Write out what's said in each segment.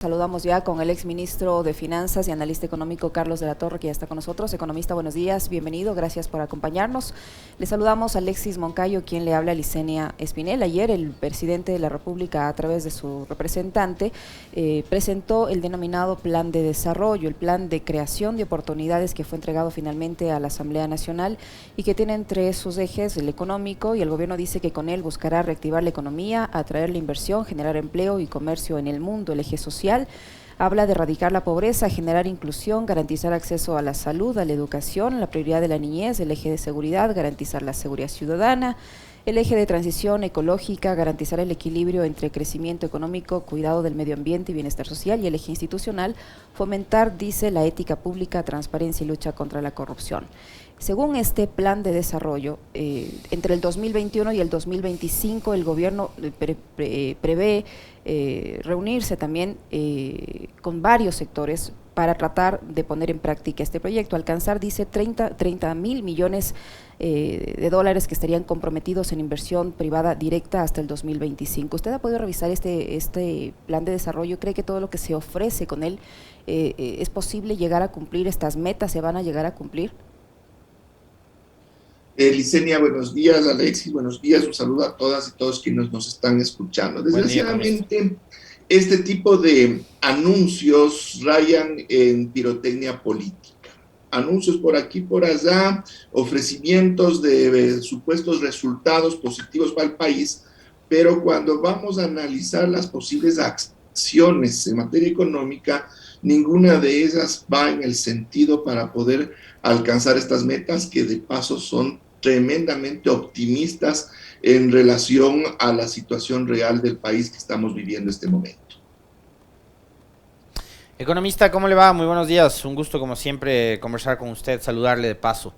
Saludamos ya con el exministro de Finanzas y analista económico Carlos de la Torre, que ya está con nosotros. Economista, buenos días, bienvenido, gracias por acompañarnos. Le saludamos a Alexis Moncayo, quien le habla a Licenia Espinel. Ayer el presidente de la República, a través de su representante, presentó el denominado Plan de Desarrollo, el plan de creación de oportunidades que fue entregado finalmente a la Asamblea Nacional y que tiene entre sus ejes el económico, y el gobierno dice que con él buscará reactivar la economía, atraer la inversión, generar empleo y comercio en el mundo. El eje social habla de erradicar la pobreza, generar inclusión, garantizar acceso a la salud, a la educación, la prioridad de la niñez, el eje de seguridad, garantizar la seguridad ciudadana, el eje de transición ecológica, garantizar el equilibrio entre crecimiento económico, cuidado del medio ambiente y bienestar social, y el eje institucional, fomentar, dice, la ética pública, transparencia y lucha contra la corrupción. Según este plan de desarrollo, entre el 2021 y el 2025 el gobierno prevé reunirse también con varios sectores para tratar de poner en práctica este proyecto, alcanzar, dice, 30 mil millones de dólares que estarían comprometidos en inversión privada directa hasta el 2025. ¿Usted ha podido revisar este plan de desarrollo? ¿Cree que todo lo que se ofrece con él es posible llegar a cumplir? ¿Estas metas se van a llegar a cumplir? Licenia, buenos días. Alexis, buenos días. Un saludo a todas y todos quienes nos están escuchando. Desgraciadamente, este tipo de anuncios rayan en pirotecnia política. Anuncios por aquí, por allá, ofrecimientos de supuestos resultados positivos para el país, pero cuando vamos a analizar las posibles acciones en materia económica, ninguna de ellas va en el sentido para poder alcanzar estas metas, que de paso son tremendamente optimistas en relación a la situación real del país que estamos viviendo en este momento. Economista, ¿cómo le va? Muy buenos días, un gusto como siempre conversar con usted, saludarle de paso.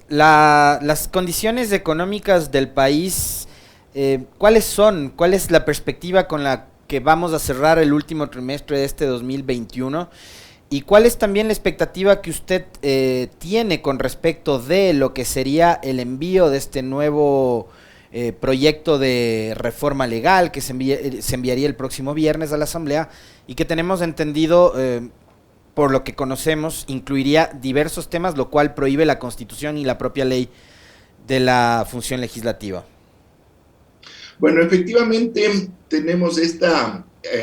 Las condiciones económicas del país, ¿cuáles son? ¿Cuál es la perspectiva con la que vamos a cerrar el último trimestre de este 2021? ¿Y cuál es también la expectativa que usted tiene con respecto de lo que sería el envío de este nuevo proyecto de reforma legal que se enviaría el próximo viernes a la Asamblea y que tenemos entendido, por lo que conocemos, incluiría diversos temas, lo cual prohíbe la Constitución y la propia ley de la función legislativa? Bueno, efectivamente tenemos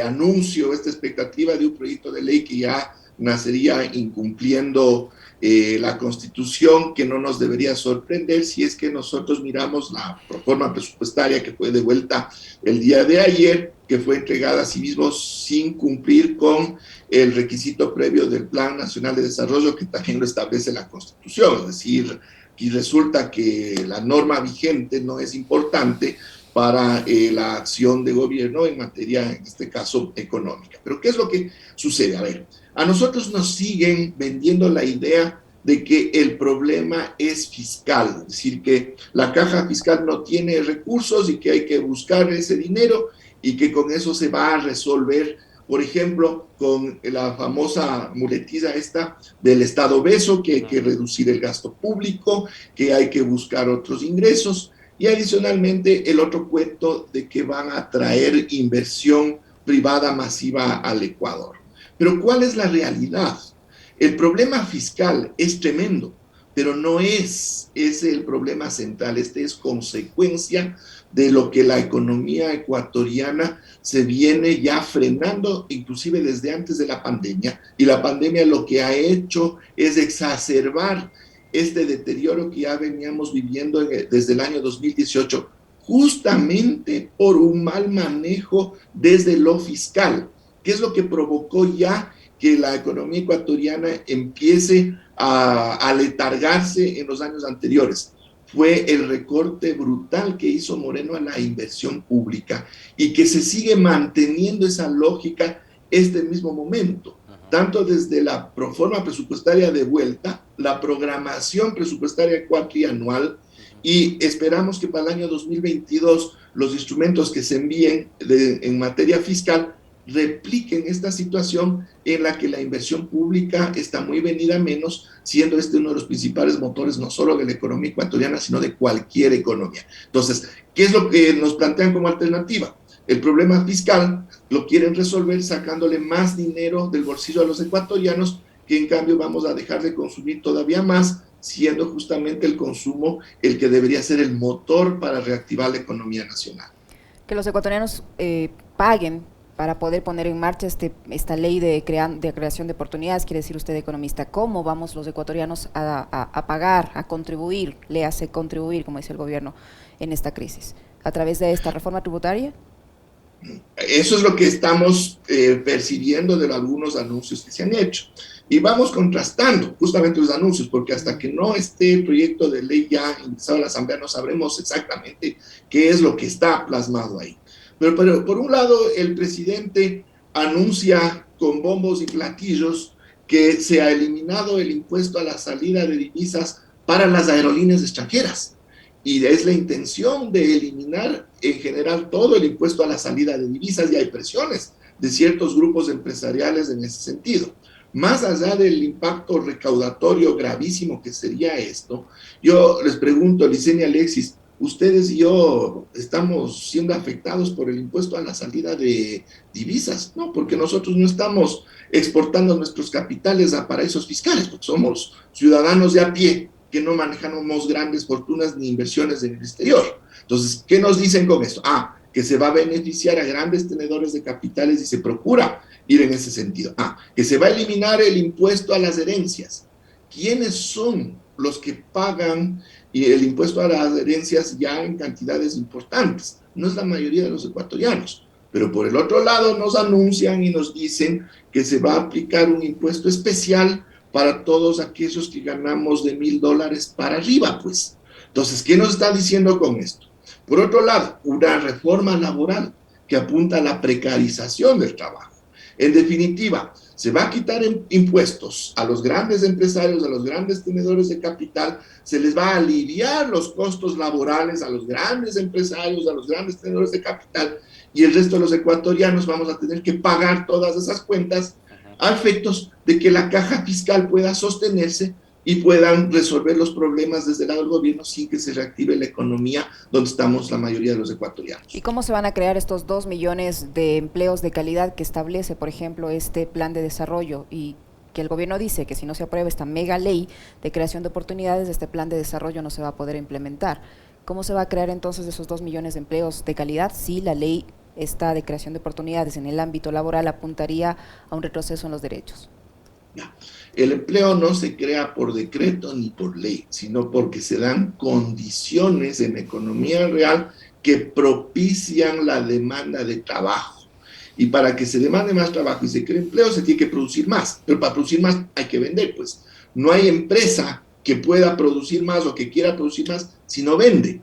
anuncio, esta expectativa de un proyecto de ley que ya nacería incumpliendo la Constitución, que no nos debería sorprender si es que nosotros miramos la reforma presupuestaria que fue devuelta el día de ayer, que fue entregada a sí mismo sin cumplir con el requisito previo del Plan Nacional de Desarrollo, que también lo establece la Constitución. Es decir, y resulta que la norma vigente no es importante para la acción de gobierno en materia, en este caso, económica. Pero ¿qué es lo que sucede? A ver, a nosotros nos siguen vendiendo la idea de que el problema es fiscal, es decir, que la caja fiscal no tiene recursos y que hay que buscar ese dinero y que con eso se va a resolver, por ejemplo, con la famosa muletilla esta del Estado obeso, que hay que reducir el gasto público, que hay que buscar otros ingresos, y adicionalmente el otro cuento de que van a traer inversión privada masiva al Ecuador. Pero ¿cuál es la realidad? El problema fiscal es tremendo, pero no es ese el problema central. Este es consecuencia de lo que la economía ecuatoriana se viene ya frenando, inclusive desde antes de la pandemia, y la pandemia lo que ha hecho es exacerbar este deterioro que ya veníamos viviendo desde el año 2018, justamente por un mal manejo desde lo fiscal, que es lo que provocó ya que la economía ecuatoriana empiece a letargarse en los años anteriores. Fue el recorte brutal que hizo Moreno a la inversión pública y que se sigue manteniendo esa lógica este mismo momento, tanto desde la reforma presupuestaria de vuelta, la programación presupuestaria cuatrianual, y esperamos que para el año 2022 los instrumentos que se envíen en materia fiscal repliquen esta situación en la que la inversión pública está muy venida menos, siendo este uno de los principales motores no solo de la economía ecuatoriana, sino de cualquier economía. Entonces, ¿qué es lo que nos plantean como alternativa? El problema fiscal lo quieren resolver sacándole más dinero del bolsillo a los ecuatorianos, que en cambio vamos a dejar de consumir todavía más, siendo justamente el consumo el que debería ser el motor para reactivar la economía nacional. Que los ecuatorianos paguen para poder poner en marcha esta ley de creación de oportunidades, quiere decir usted, economista, ¿cómo vamos los ecuatorianos a pagar, a contribuir, le hace contribuir, como dice el gobierno, en esta crisis? ¿A través de esta reforma tributaria? Eso es lo que estamos percibiendo de algunos anuncios que se han hecho. Y vamos contrastando justamente los anuncios, porque hasta que no esté el proyecto de ley ya ingresado a la Asamblea, no sabremos exactamente qué es lo que está plasmado ahí. Pero por un lado, el presidente anuncia con bombos y platillos que se ha eliminado el impuesto a la salida de divisas para las aerolíneas extranjeras. Y es la intención de eliminar en general todo el impuesto a la salida de divisas, y hay presiones de ciertos grupos empresariales en ese sentido. Más allá del impacto recaudatorio gravísimo que sería esto, yo les pregunto, Licenia, Alexis, ustedes y yo estamos siendo afectados por el impuesto a la salida de divisas, ¿no? Porque nosotros no estamos exportando nuestros capitales a paraísos fiscales, porque somos ciudadanos de a pie, que no manejamos grandes fortunas ni inversiones en el exterior. Entonces, ¿qué nos dicen con esto? Que se va a beneficiar a grandes tenedores de capitales y se procura ir en ese sentido. Que se va a eliminar el impuesto a las herencias. ¿Quiénes son los que pagan el impuesto a las herencias ya en cantidades importantes? No es la mayoría de los ecuatorianos. Pero por el otro lado nos anuncian y nos dicen que se va a aplicar un impuesto especial para todos aquellos que ganamos de $1,000 para arriba, pues. Entonces, ¿qué nos está diciendo con esto? Por otro lado, una reforma laboral que apunta a la precarización del trabajo. En definitiva, se va a quitar impuestos a los grandes empresarios, a los grandes tenedores de capital, se les va a aliviar los costos laborales a los grandes empresarios, a los grandes tenedores de capital, y el resto de los ecuatorianos vamos a tener que pagar todas esas cuentas a efectos de que la caja fiscal pueda sostenerse y puedan resolver los problemas desde el lado del gobierno sin que se reactive la economía donde estamos la mayoría de los ecuatorianos. ¿Y cómo se van a crear estos 2 millones de empleos de calidad que establece, por ejemplo, este plan de desarrollo? Y que el gobierno dice que si no se aprueba esta mega ley de creación de oportunidades, este plan de desarrollo no se va a poder implementar. ¿Cómo se va a crear entonces esos 2 millones de empleos de calidad si la ley esta de creación de oportunidades en el ámbito laboral apuntaría a un retroceso en los derechos? El empleo no se crea por decreto ni por ley, sino porque se dan condiciones en la economía real que propician la demanda de trabajo. Y para que se demande más trabajo y se cree empleo, se tiene que producir más. Pero para producir más hay que vender, pues. No hay empresa que pueda producir más o que quiera producir más si no vende.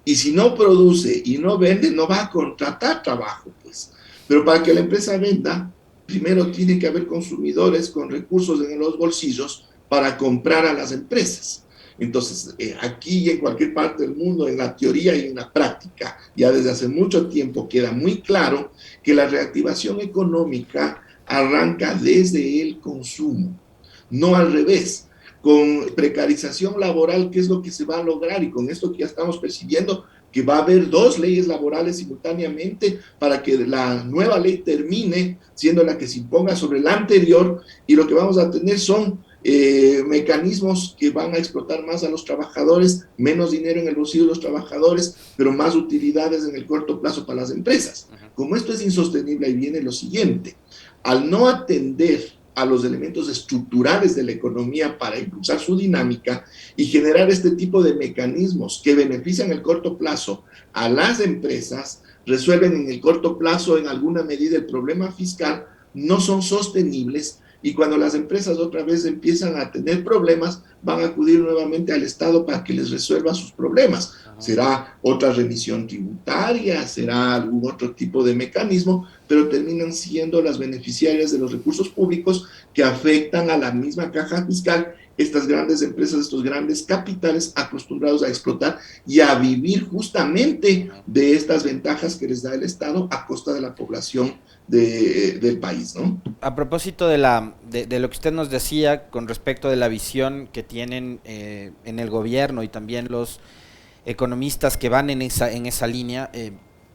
Y si no produce y no vende, no va a contratar trabajo, pues. Pero para que la empresa venda, primero tiene que haber consumidores con recursos en los bolsillos para comprar a las empresas. Entonces, aquí y en cualquier parte del mundo, en la teoría y en la práctica, ya desde hace mucho tiempo queda muy claro que la reactivación económica arranca desde el consumo, no al revés. Con precarización laboral, ¿qué es lo que se va a lograr? Y con esto que ya estamos percibiendo, que va a haber 2 leyes laborales simultáneamente para que la nueva ley termine siendo la que se imponga sobre la anterior, y lo que vamos a tener son mecanismos que van a explotar más a los trabajadores, menos dinero en el bolsillo de los trabajadores, pero más utilidades en el corto plazo para las empresas. Como esto es insostenible, ahí viene lo siguiente: al no atender a los elementos estructurales de la economía para impulsar su dinámica y generar este tipo de mecanismos que benefician el corto plazo a las empresas, resuelven en el corto plazo en alguna medida el problema fiscal, no son sostenibles, y cuando las empresas otra vez empiezan a tener problemas, van a acudir nuevamente al Estado para que les resuelva sus problemas. Será otra remisión tributaria, será algún otro tipo de mecanismo, pero terminan siendo las beneficiarias de los recursos públicos que afectan a la misma caja fiscal, estas grandes empresas, estos grandes capitales acostumbrados a explotar y a vivir justamente de estas ventajas que les da el Estado a costa de la población del país, ¿no? A propósito de lo que usted nos decía con respecto de la visión que tienen en el gobierno y también los economistas que van en esa línea,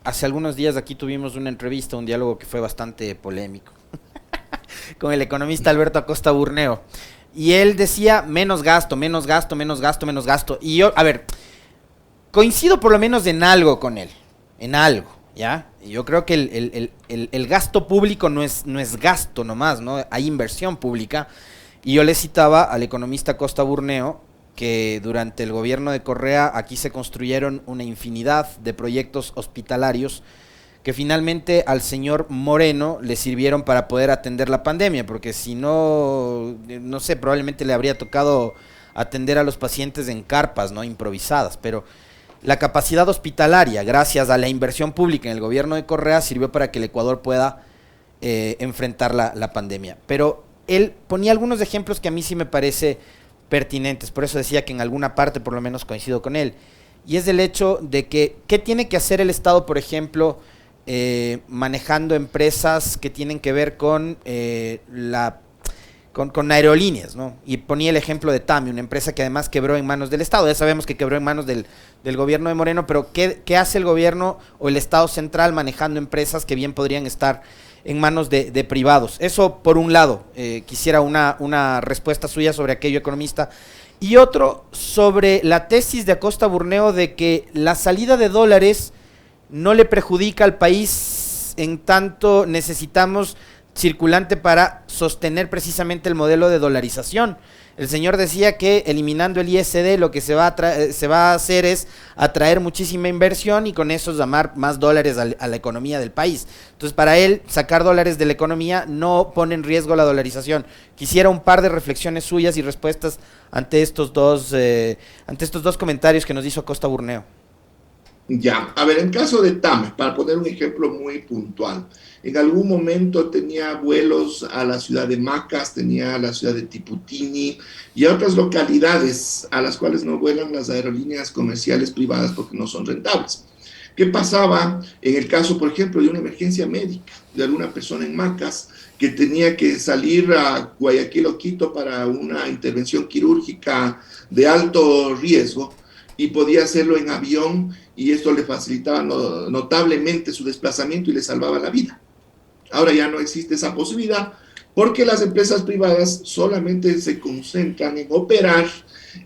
hace algunos días aquí tuvimos una entrevista, un diálogo que fue bastante polémico, con el economista Alberto Acosta Burneo. Y él decía menos gasto, menos gasto, menos gasto, menos gasto. Y yo, a ver, coincido por lo menos en algo con él, en algo, ¿ya? Y yo creo que el gasto público no es gasto nomás, ¿no? Hay inversión pública. Y yo le citaba al economista Acosta Burneo que durante el gobierno de Correa aquí se construyeron una infinidad de proyectos hospitalarios que finalmente al señor Moreno le sirvieron para poder atender la pandemia, porque si no, no sé, probablemente le habría tocado atender a los pacientes en carpas, ¿no? Improvisadas, pero la capacidad hospitalaria, gracias a la inversión pública en el gobierno de Correa, sirvió para que el Ecuador pueda enfrentar la pandemia. Pero él ponía algunos ejemplos que a mí sí me parece pertinentes, por eso decía que en alguna parte por lo menos coincido con él, y es el hecho de que, ¿qué tiene que hacer el Estado, por ejemplo, manejando empresas que tienen que ver con con aerolíneas, ¿no? Y ponía el ejemplo de TAMI, una empresa que además quebró en manos del Estado. Ya sabemos que quebró en manos del gobierno de Moreno, pero ¿qué hace el gobierno o el Estado central manejando empresas que bien podrían estar en manos de privados? Eso por un lado, quisiera una respuesta suya sobre aquello, economista. Y otro sobre la tesis de Acosta Burneo de que la salida de dólares no le perjudica al país en tanto necesitamos circulante para sostener precisamente el modelo de dolarización. El señor decía que eliminando el ISD lo que se va a hacer es atraer muchísima inversión y con eso llamar más dólares a la economía del país. Entonces, para él, sacar dólares de la economía no pone en riesgo la dolarización. Quisiera un par de reflexiones suyas y respuestas ante estos dos comentarios que nos hizo Acosta Burneo. Ya, a ver, en caso de TAM, para poner un ejemplo muy puntual, en algún momento tenía vuelos a la ciudad de Macas, tenía a la ciudad de Tiputini y a otras localidades a las cuales no vuelan las aerolíneas comerciales privadas porque no son rentables. ¿Qué pasaba en el caso, por ejemplo, de una emergencia médica de alguna persona en Macas que tenía que salir a Guayaquil o Quito para una intervención quirúrgica de alto riesgo y podía hacerlo en avión y esto le facilitaba notablemente su desplazamiento y le salvaba la vida? Ahora ya no existe esa posibilidad porque las empresas privadas solamente se concentran en operar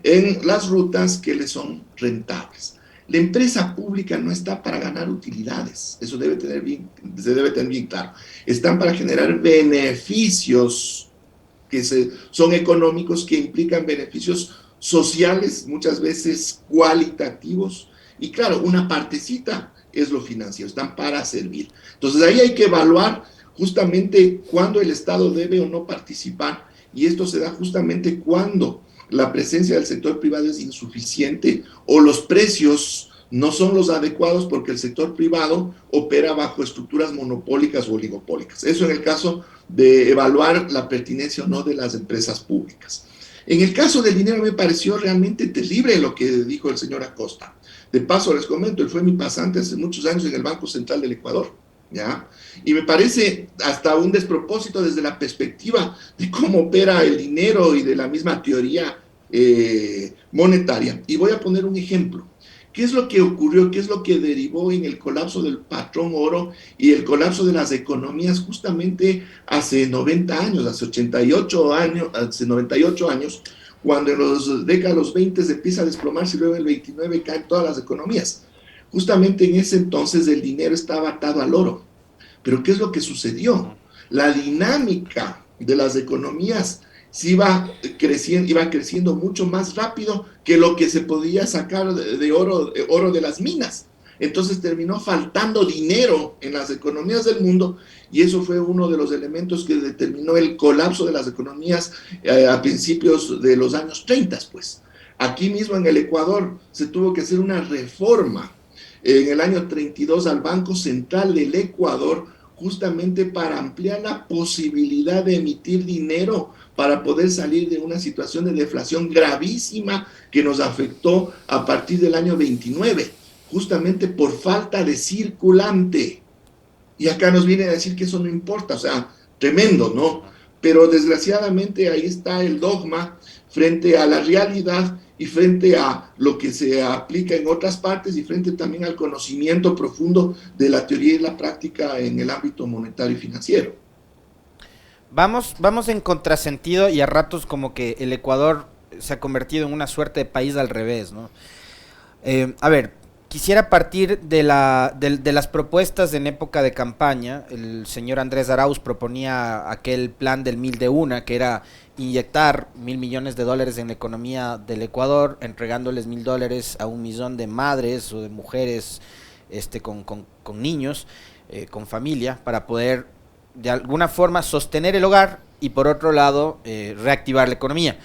en las rutas que les son rentables. La empresa pública no está para ganar utilidades, eso se debe tener bien claro. Están para generar beneficios que son económicos, que implican beneficios sociales, muchas veces cualitativos, y claro, una partecita es lo financiero, están para servir. Entonces ahí hay que evaluar justamente cuándo el Estado debe o no participar, y esto se da justamente cuando la presencia del sector privado es insuficiente o los precios no son los adecuados porque el sector privado opera bajo estructuras monopólicas o oligopólicas. Eso en el caso de evaluar la pertinencia o no de las empresas públicas. En el caso del dinero me pareció realmente terrible lo que dijo el señor Acosta. De paso les comento, él fue mi pasante hace muchos años en el Banco Central del Ecuador, ¿ya? Y me parece hasta un despropósito desde la perspectiva de cómo opera el dinero y de la misma teoría monetaria. Y voy a poner un ejemplo. ¿Qué es lo que ocurrió? ¿Qué es lo que derivó en el colapso del patrón oro y el colapso de las economías justamente hace 90 años, hace 98 años, cuando en los décadas 20 se empieza a desplomarse y luego en el 29 caen todas las economías? Justamente en ese entonces el dinero estaba atado al oro. Pero ¿qué es lo que sucedió? La dinámica de las economías iba creciendo mucho más rápido que lo que se podía sacar de oro de las minas. Entonces terminó faltando dinero en las economías del mundo y eso fue uno de los elementos que determinó el colapso de las economías a principios de los años 30. Pues aquí mismo en el Ecuador se tuvo que hacer una reforma en el año 32 al Banco Central del Ecuador justamente para ampliar la posibilidad de emitir dinero para poder salir de una situación de deflación gravísima que nos afectó a partir del año 29, justamente por falta de circulante. Y acá nos viene a decir que eso no importa, o sea, tremendo, ¿no? Pero desgraciadamente ahí está el dogma frente a la realidad y frente a lo que se aplica en otras partes y frente también al conocimiento profundo de la teoría y la práctica en el ámbito monetario y financiero. Vamos en contrasentido y a ratos como que el Ecuador se ha convertido en una suerte de país al revés, ¿no? A ver, quisiera partir de las propuestas en época de campaña. El señor Andrés Arauz proponía aquel plan del 1000 de una, que era inyectar $1.000 millones en la economía del Ecuador, entregándoles $1.000 a 1 millón de madres o de mujeres con niños, con familia, para poder de alguna forma sostener el hogar y por otro lado reactivar la economía.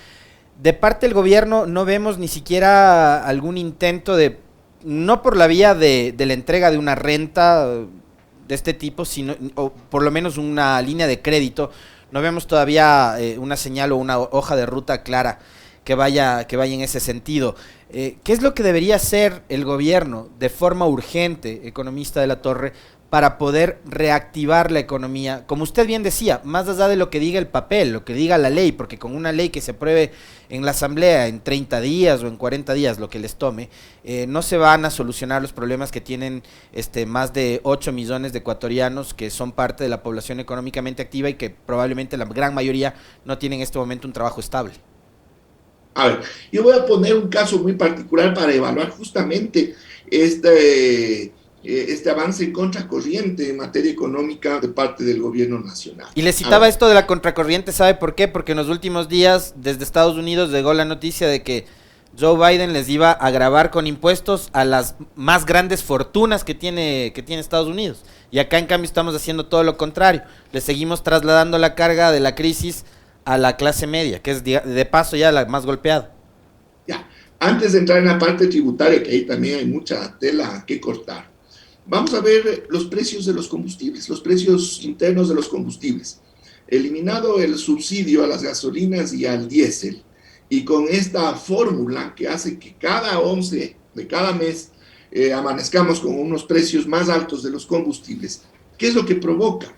De parte del gobierno no vemos ni siquiera algún intento de, no por la vía de la entrega de una renta de este tipo, sino, o por lo menos una línea de crédito. No vemos todavía una señal o una hoja de ruta clara que vaya en ese sentido. ¿Qué es lo que debería hacer el gobierno de forma urgente, economista de la Torre, para poder reactivar la economía? Como usted bien decía, más allá de lo que diga el papel, lo que diga la ley, porque con una ley que se apruebe en la asamblea en 30 días o en 40 días, lo que les tome, no se van a solucionar los problemas que tienen más de 8 millones de ecuatorianos que son parte de la población económicamente activa y que probablemente la gran mayoría no tienen en este momento un trabajo estable. A ver, yo voy a poner un caso muy particular para evaluar justamente este avance en contracorriente en materia económica de parte del gobierno nacional. Y le citaba esto de la contracorriente, ¿sabe por qué? Porque en los últimos días desde Estados Unidos llegó la noticia de que Joe Biden les iba a gravar con impuestos a las más grandes fortunas que tiene Estados Unidos. Y acá en cambio estamos haciendo todo lo contrario. Le seguimos trasladando la carga de la crisis a la clase media, que es de paso ya la más golpeada. Ya, antes de entrar en la parte tributaria, que ahí también hay mucha tela que cortar, vamos a ver los precios de los combustibles, los precios internos de los combustibles. Eliminado el subsidio a las gasolinas y al diésel, y con esta fórmula que hace que cada 11 de cada mes amanezcamos con unos precios más altos de los combustibles, ¿qué es lo que provoca?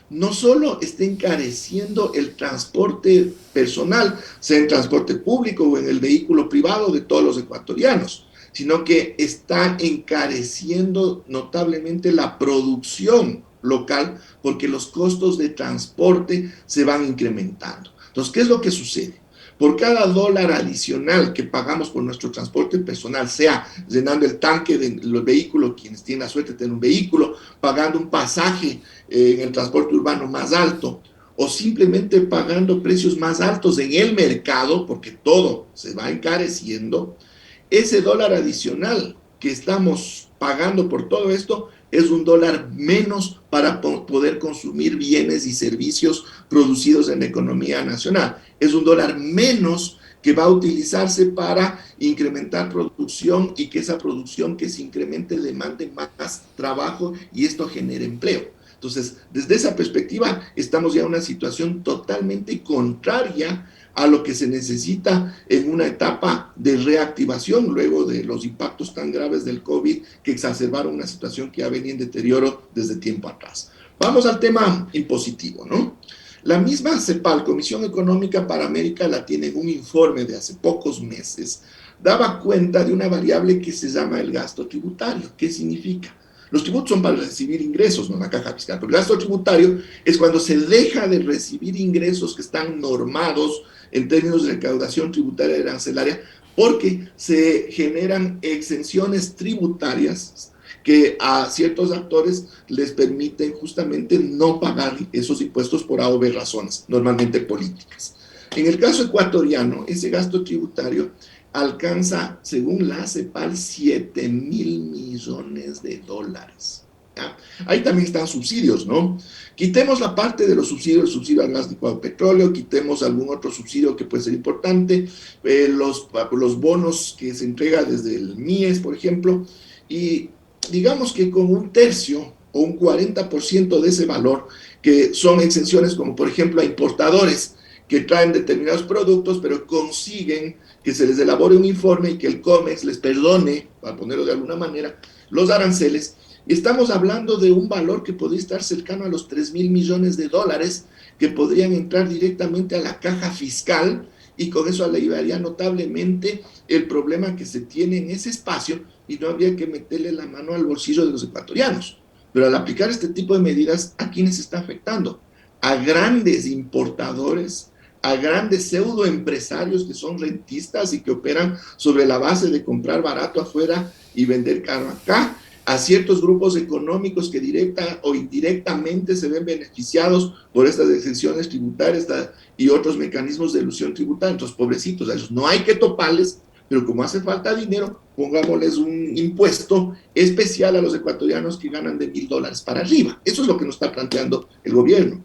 No solo está encareciendo el transporte personal, sea en transporte público o en el vehículo privado de todos los ecuatorianos, sino que está encareciendo notablemente la producción local porque los costos de transporte se van incrementando. Entonces, ¿qué es lo que sucede? Por cada dólar adicional que pagamos por nuestro transporte personal, sea llenando el tanque del vehículo, quienes tienen la suerte de tener un vehículo, pagando un pasaje en el transporte urbano más alto, o simplemente pagando precios más altos en el mercado, porque todo se va encareciendo, ese dólar adicional que estamos pagando por todo esto es un dólar menos para poder consumir bienes y servicios producidos en la economía nacional. Es un dólar menos que va a utilizarse para incrementar producción y que esa producción que se incremente demande más trabajo y esto genere empleo. Entonces, desde esa perspectiva, estamos ya en una situación totalmente contraria a lo que se necesita en una etapa de reactivación luego de los impactos tan graves del COVID que exacerbaron una situación que ya venía en deterioro desde tiempo atrás. Vamos al tema impositivo, ¿no? La misma CEPAL, Comisión Económica para América Latina, en un informe de hace pocos meses, daba cuenta de una variable que se llama el gasto tributario. ¿Qué significa? Los tributos son para recibir ingresos, no la caja fiscal, pero el gasto tributario es cuando se deja de recibir ingresos que están normados en términos de recaudación tributaria y arancelaria, porque se generan exenciones tributarias que a ciertos actores les permiten justamente no pagar esos impuestos por A o B razones, normalmente políticas. En el caso ecuatoriano, ese gasto tributario alcanza, según la CEPAL, $7,000 millones. ¿Ya? Ahí también están subsidios, ¿no? Quitemos la parte de los subsidios, el subsidio al gas licuado de petróleo, quitemos algún otro subsidio que puede ser importante, los bonos que se entrega desde el MIES, por ejemplo, y digamos que con un tercio o un 40% de ese valor, que son exenciones como por ejemplo a importadores que traen determinados productos, pero consiguen que se les elabore un informe y que el COMEX les perdone, para ponerlo de alguna manera, los aranceles. Y estamos hablando de un valor que podría estar cercano a los $3,000 millones que podrían entrar directamente a la caja fiscal y con eso aliviaría notablemente el problema que se tiene en ese espacio y no habría que meterle la mano al bolsillo de los ecuatorianos. Pero al aplicar este tipo de medidas, ¿a quiénes está afectando? A grandes importadores, a grandes pseudoempresarios que son rentistas y que operan sobre la base de comprar barato afuera y vender caro acá, a ciertos grupos económicos que directa o indirectamente se ven beneficiados por estas exenciones tributarias y otros mecanismos de elusión tributaria. Entonces, pobrecitos, a ellos no hay que toparles, pero como hace falta dinero, pongámosles un impuesto especial a los ecuatorianos que ganan de $1,000 para arriba. Eso es lo que nos está planteando el gobierno.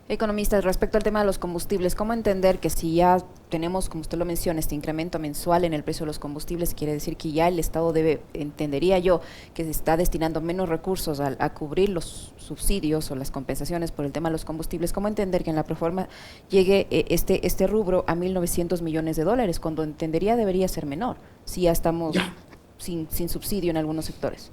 Economista, respecto al tema de los combustibles, ¿cómo entender que si ya tenemos, como usted lo menciona, este incremento mensual en el precio de los combustibles, quiere decir que ya el Estado debe, entendería yo, que se está destinando menos recursos a cubrir los subsidios o las compensaciones por el tema de los combustibles? ¿Cómo entender que en la proforma llegue este rubro a $1.900 millones, cuando entendería debería ser menor, si ya estamos sin subsidio en algunos sectores?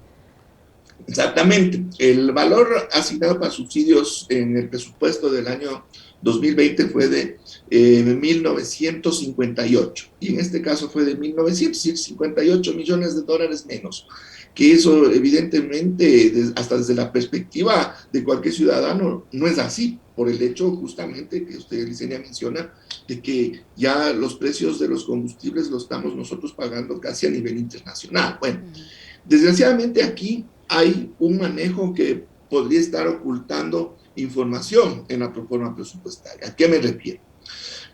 Exactamente. El valor asignado para subsidios en el presupuesto del año 2020 fue de 1.958 y en este caso fue de 1.958 millones de dólares menos, que eso evidentemente hasta desde la perspectiva de cualquier ciudadano no es así, por el hecho justamente que usted, Licenia, menciona de que ya los precios de los combustibles los estamos nosotros pagando casi a nivel internacional. Bueno, desgraciadamente aquí hay un manejo que podría estar ocultando información en la proforma presupuestaria. ¿A qué me refiero?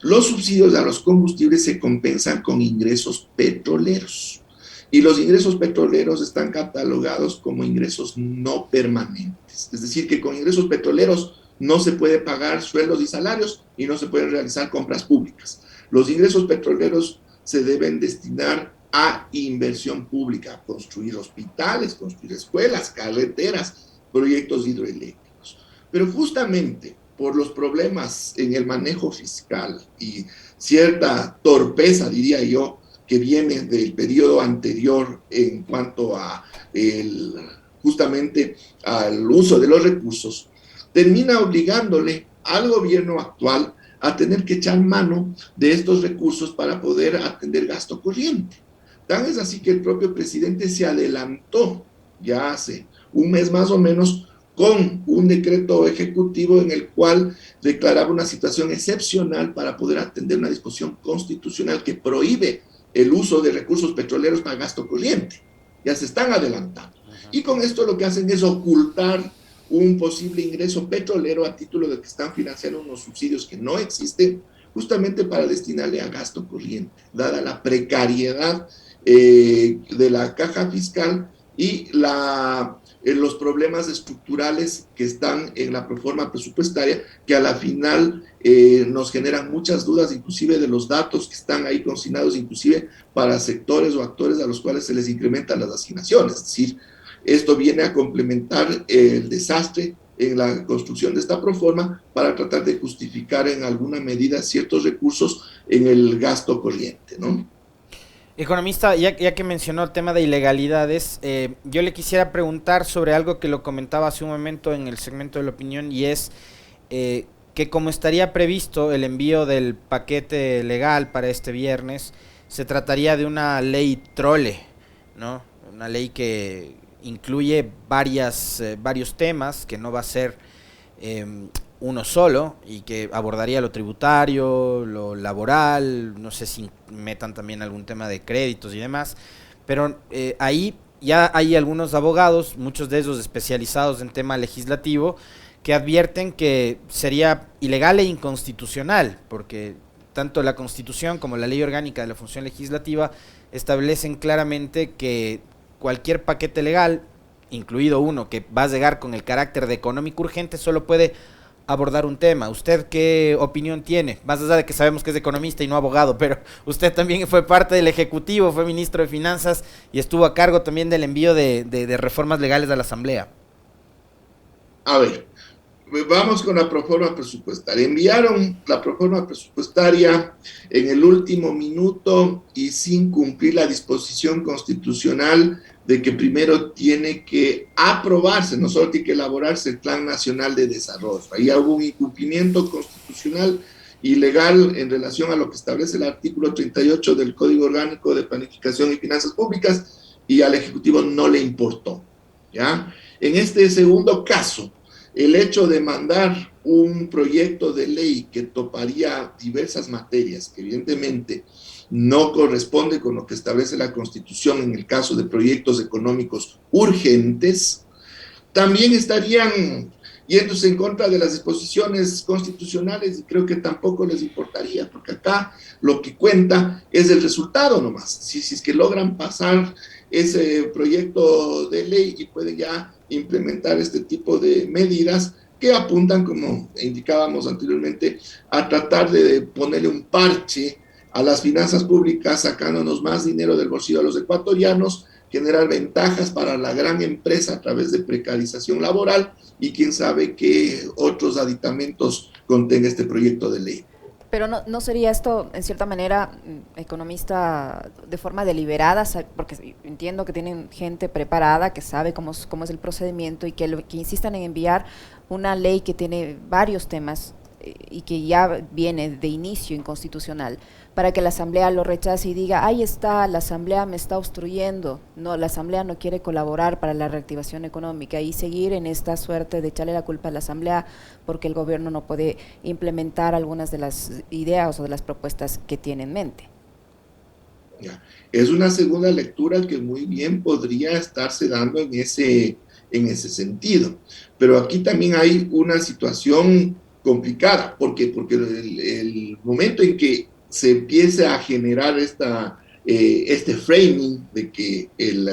Los subsidios a los combustibles se compensan con ingresos petroleros y los ingresos petroleros están catalogados como ingresos no permanentes. Es decir, que con ingresos petroleros no se puede pagar sueldos y salarios y no se pueden realizar compras públicas. Los ingresos petroleros se deben destinar a inversión pública, construir hospitales, construir escuelas, carreteras, proyectos hidroeléctricos. Pero justamente por los problemas en el manejo fiscal y cierta torpeza, diría yo, que viene del periodo anterior en cuanto a justamente al uso de los recursos, termina obligándole al gobierno actual a tener que echar mano de estos recursos para poder atender gasto corriente. Tan es así que el propio presidente se adelantó ya hace un mes más o menos con un decreto ejecutivo en el cual declaraba una situación excepcional para poder atender una disposición constitucional que prohíbe el uso de recursos petroleros para gasto corriente. Ya se están adelantando. Y con esto lo que hacen es ocultar un posible ingreso petrolero a título de que están financiando unos subsidios que no existen, justamente para destinarle a gasto corriente, dada la precariedad de la caja fiscal y los problemas estructurales que están en la proforma presupuestaria, que a la final nos generan muchas dudas, inclusive de los datos que están ahí consignados, inclusive para sectores o actores a los cuales se les incrementan las asignaciones. Es decir, esto viene a complementar el desastre en la construcción de esta proforma para tratar de justificar en alguna medida ciertos recursos en el gasto corriente, ¿no? Economista, ya que mencionó el tema de ilegalidades, yo le quisiera preguntar sobre algo que lo comentaba hace un momento en el segmento de la opinión, y es que como estaría previsto el envío del paquete legal para este viernes, se trataría de una ley trole, ¿no? Una ley que incluye varios temas, que no va a ser uno solo, y que abordaría lo tributario, lo laboral, no sé si metan también algún tema de créditos y demás, pero ahí ya hay algunos abogados, muchos de ellos especializados en tema legislativo, que advierten que sería ilegal e inconstitucional, porque tanto la Constitución como la Ley Orgánica de la Función Legislativa establecen claramente que cualquier paquete legal, incluido uno que va a llegar con el carácter de económico urgente, solo puede abordar un tema. ¿Usted qué opinión tiene? Más allá de que sabemos que es economista y no abogado, pero usted también fue parte del Ejecutivo, fue ministro de Finanzas y estuvo a cargo también del envío de reformas legales a la Asamblea. A ver, vamos con la proforma presupuestaria. Enviaron la proforma presupuestaria en el último minuto y sin cumplir la disposición constitucional de que primero tiene que aprobarse, no solo tiene que elaborarse el Plan Nacional de Desarrollo. Ahí hubo un incumplimiento constitucional ilegal en relación a lo que establece el artículo 38 del Código Orgánico de Planificación y Finanzas Públicas, y al Ejecutivo no le importó, ¿ya? En este segundo caso, el hecho de mandar un proyecto de ley que toparía diversas materias, que evidentemente no corresponde con lo que establece la Constitución en el caso de proyectos económicos urgentes, también estarían yéndose en contra de las disposiciones constitucionales, y creo que tampoco les importaría, porque acá lo que cuenta es el resultado nomás. Si es que logran pasar ese proyecto de ley y pueden ya implementar este tipo de medidas que apuntan, como indicábamos anteriormente, a tratar de ponerle un parche a las finanzas públicas, sacándonos más dinero del bolsillo de los ecuatorianos, generar ventajas para la gran empresa a través de precarización laboral, y quién sabe qué otros aditamentos contenga este proyecto de ley. Pero no sería esto, en cierta manera, economista, de forma deliberada, porque entiendo que tienen gente preparada que sabe cómo es el procedimiento, y que insistan en enviar una ley que tiene varios temas y que ya viene de inicio inconstitucional, para que la Asamblea lo rechace y diga, ahí está, la Asamblea me está obstruyendo. No, la Asamblea no quiere colaborar para la reactivación económica, y seguir en esta suerte de echarle la culpa a la Asamblea porque el gobierno no puede implementar algunas de las ideas o de las propuestas que tiene en mente. Ya. Es una segunda lectura que muy bien podría estarse dando en ese sentido, pero aquí también hay una situación complicada. ¿Por qué? Porque el momento en que se empiece a generar este framing de que el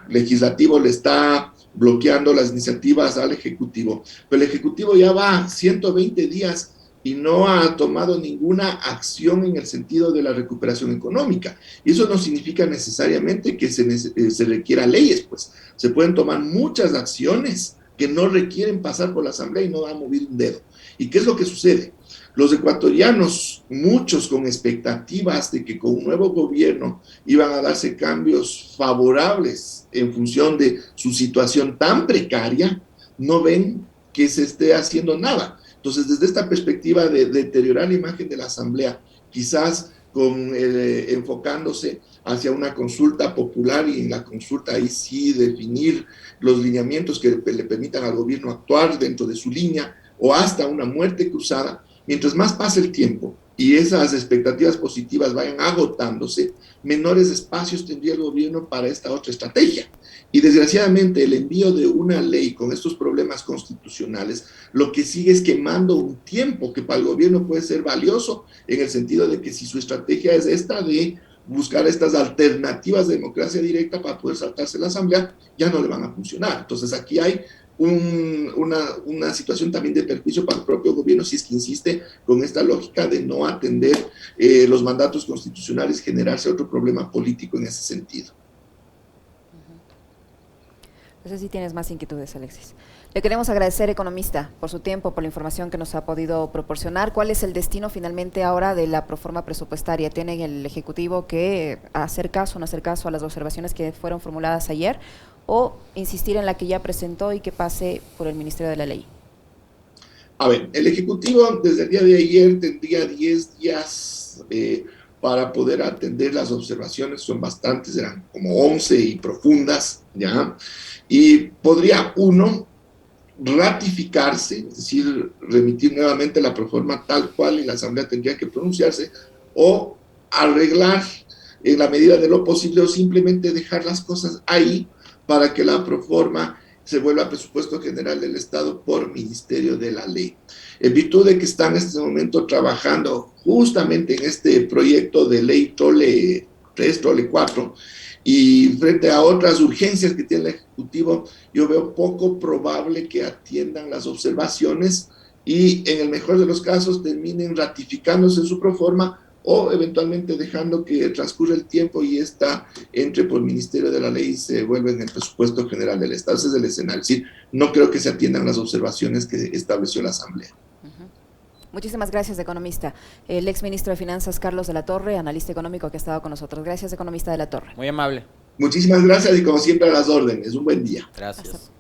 legislativo le está bloqueando las iniciativas al Ejecutivo, pero el Ejecutivo ya va 120 días y no ha tomado ninguna acción en el sentido de la recuperación económica. Y eso no significa necesariamente que se requiera leyes, pues se pueden tomar muchas acciones que no requieren pasar por la Asamblea y no van a mover un dedo. ¿Y qué es lo que sucede? Los ecuatorianos, muchos con expectativas de que con un nuevo gobierno iban a darse cambios favorables en función de su situación tan precaria, no ven que se esté haciendo nada. Entonces, desde esta perspectiva de deteriorar la imagen de la Asamblea, quizás enfocándose hacia una consulta popular, y en la consulta ahí sí definir los lineamientos que le permitan al gobierno actuar dentro de su línea, o hasta una muerte cruzada, mientras más pase el tiempo y esas expectativas positivas vayan agotándose, menores espacios tendría el gobierno para esta otra estrategia. Y desgraciadamente el envío de una ley con estos problemas constitucionales lo que sigue es quemando un tiempo que para el gobierno puede ser valioso, en el sentido de que si su estrategia es esta de buscar estas alternativas de democracia directa para poder saltarse la Asamblea, ya no le van a funcionar. Entonces aquí hay una situación también de perjuicio para el propio gobierno, si es que insiste con esta lógica de no atender los mandatos constitucionales, generarse otro problema político en ese sentido. No sé si tienes más inquietudes, Alexis. Le queremos agradecer, economista, por su tiempo, por la información que nos ha podido proporcionar. ¿Cuál es el destino finalmente ahora de la proforma presupuestaria? ¿Tiene el Ejecutivo que hacer caso, no hacer caso a las observaciones que fueron formuladas ayer, o insistir en la que ya presentó y que pase por el Ministerio de la Ley? A ver, el Ejecutivo desde el día de ayer tendría 10 días para poder atender las observaciones. Son bastantes, eran como 11 y profundas, ¿ya? Y podría uno ratificarse, es decir, remitir nuevamente la proforma tal cual y la Asamblea tendría que pronunciarse, o arreglar en la medida de lo posible, o simplemente dejar las cosas ahí para que la proforma se vuelva presupuesto general del Estado por Ministerio de la Ley. En virtud de que están en este momento trabajando justamente en este proyecto de ley Trole 3, Trole 4, y frente a otras urgencias que tiene el Ejecutivo, yo veo poco probable que atiendan las observaciones y en el mejor de los casos terminen ratificándose en su proforma, o eventualmente dejando que transcurra el tiempo y esta entre por el Ministerio de la Ley y se vuelve en el presupuesto general del Estado. Ese es el escenario. Es decir, no creo que se atiendan las observaciones que estableció la Asamblea. Muchísimas gracias, economista. El exministro de Finanzas, Carlos de la Torre, analista económico que ha estado con nosotros. Gracias, economista de la Torre. Muy amable. Muchísimas gracias y como siempre a las órdenes. Un buen día. Gracias.